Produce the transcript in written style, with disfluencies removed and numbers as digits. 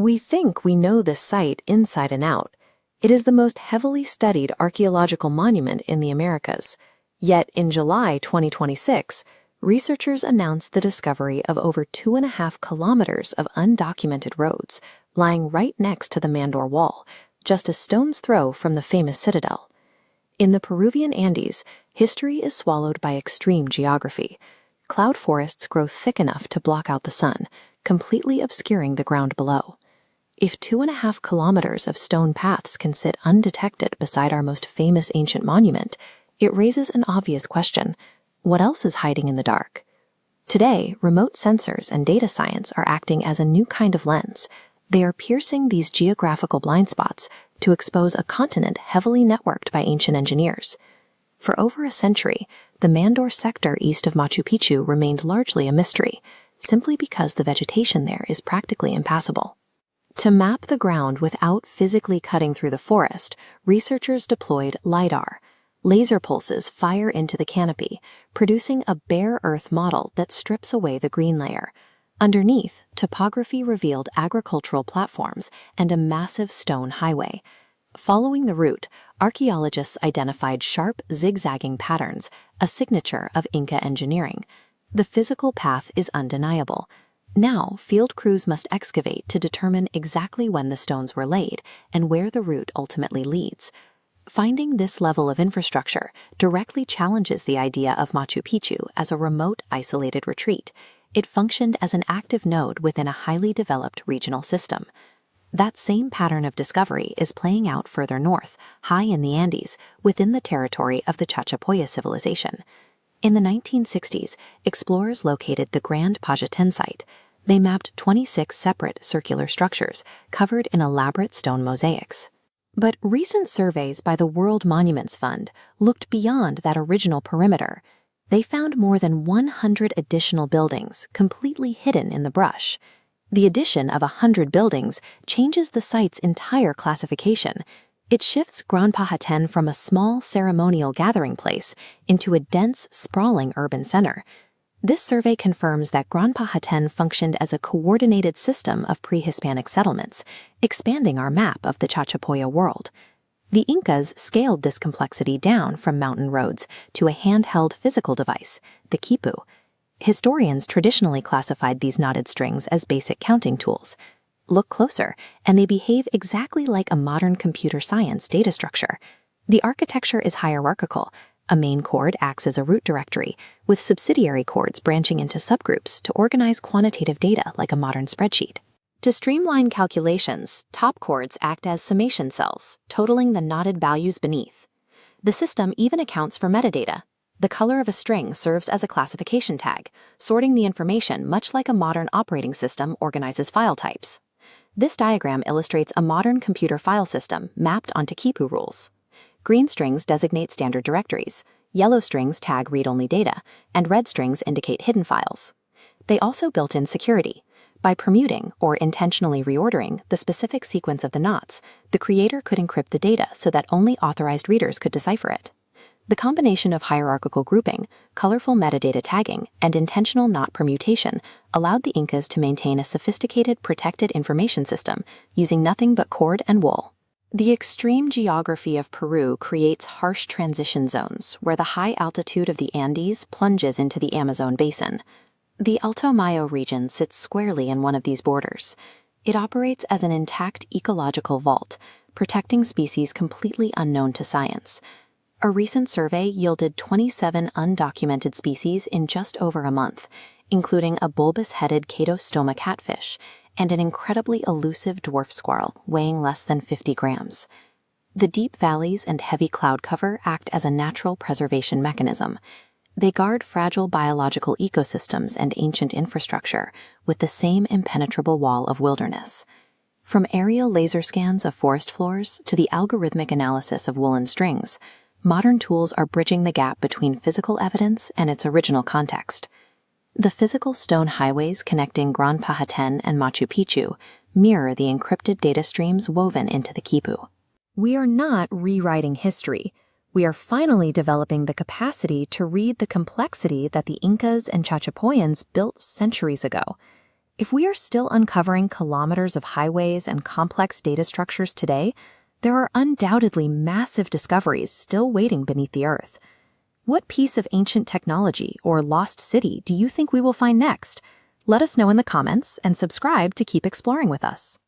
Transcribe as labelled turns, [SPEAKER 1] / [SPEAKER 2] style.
[SPEAKER 1] We think we know this site inside and out. It is the most heavily studied archaeological monument in the Americas. Yet in July 2026, researchers announced the discovery of over 2.5 kilometers of undocumented roads lying right next to the Mandor Wall, just a stone's throw from the famous citadel. In the Peruvian Andes, history is swallowed by extreme geography. Cloud forests grow thick enough to block out the sun, completely obscuring the ground below. If 2.5 kilometers of stone paths can sit undetected beside our most famous ancient monument, it raises an obvious question: what else is hiding in the dark? Today, remote sensors and data science are acting as a new kind of lens. They are piercing these geographical blind spots to expose a continent heavily networked by ancient engineers. For over a century, the Mandor sector east of Machu Picchu remained largely a mystery, simply because the vegetation there is practically impassable. To map the ground without physically cutting through the forest, researchers deployed LiDAR. Laser pulses fire into the canopy, producing a bare earth model that strips away the green layer. Underneath, topography revealed agricultural platforms and a massive stone highway. Following the route, archaeologists identified sharp, zigzagging patterns, a signature of Inca engineering. The physical path is undeniable. Now, field crews must excavate to determine exactly when the stones were laid and where the route ultimately leads. Finding this level of infrastructure directly challenges the idea of Machu Picchu as a remote, isolated retreat. It functioned as an active node within a highly developed regional system. That same pattern of discovery is playing out further north, high in the Andes, within the territory of the Chachapoya civilization. In the 1960s, explorers located the Grand Pajaten site. They mapped 26 separate circular structures covered in elaborate stone mosaics. But recent surveys by the World Monuments Fund looked beyond that original perimeter. They found more than 100 additional buildings completely hidden in the brush. The addition of 100 buildings changes the site's entire classification. It shifts Grand Pajaten from a small ceremonial gathering place into a dense, sprawling urban center. This survey confirms that Grand Pajaten functioned as a coordinated system of pre-Hispanic settlements, expanding our map of the Chachapoya world. The Incas scaled this complexity down from mountain roads to a handheld physical device, the quipu. Historians traditionally classified these knotted strings as basic counting tools. Look closer, and they behave exactly like a modern computer science data structure. The architecture is hierarchical. A main chord acts as a root directory, with subsidiary chords branching into subgroups to organize quantitative data like a modern spreadsheet. To streamline calculations, top chords act as summation cells, totaling the knotted values beneath. The system even accounts for metadata. The color of a string serves as a classification tag, sorting the information much like a modern operating system organizes file types. This diagram illustrates a modern computer file system mapped onto quipu rules. Green strings designate standard directories, yellow strings tag read-only data, and red strings indicate hidden files. They also built in security. By permuting or intentionally reordering the specific sequence of the knots, the creator could encrypt the data so that only authorized readers could decipher it. The combination of hierarchical grouping, colorful metadata tagging, and intentional knot permutation allowed the Incas to maintain a sophisticated, protected information system using nothing but cord and wool. The extreme geography of Peru creates harsh transition zones where the high altitude of the Andes plunges into the Amazon basin. The Alto Mayo region sits squarely in one of these borders. It operates as an intact ecological vault, protecting species completely unknown to science. A recent survey yielded 27 undocumented species in just over a month, including a bulbous-headed Catostoma catfish and an incredibly elusive dwarf squirrel weighing less than 50 grams. The deep valleys and heavy cloud cover act as a natural preservation mechanism. They guard fragile biological ecosystems and ancient infrastructure with the same impenetrable wall of wilderness. From aerial laser scans of forest floors to the algorithmic analysis of woolen strings, modern tools are bridging the gap between physical evidence and its original context. The physical stone highways connecting Grand Pajaten and Machu Picchu mirror the encrypted data streams woven into the quipu. We are not rewriting history. We are finally developing the capacity to read the complexity that the Incas and Chachapoyans built centuries ago. If we are still uncovering kilometers of highways and complex data structures today, there are undoubtedly massive discoveries still waiting beneath the earth. What piece of ancient technology or lost city do you think we will find next? Let us know in the comments and subscribe to keep exploring with us.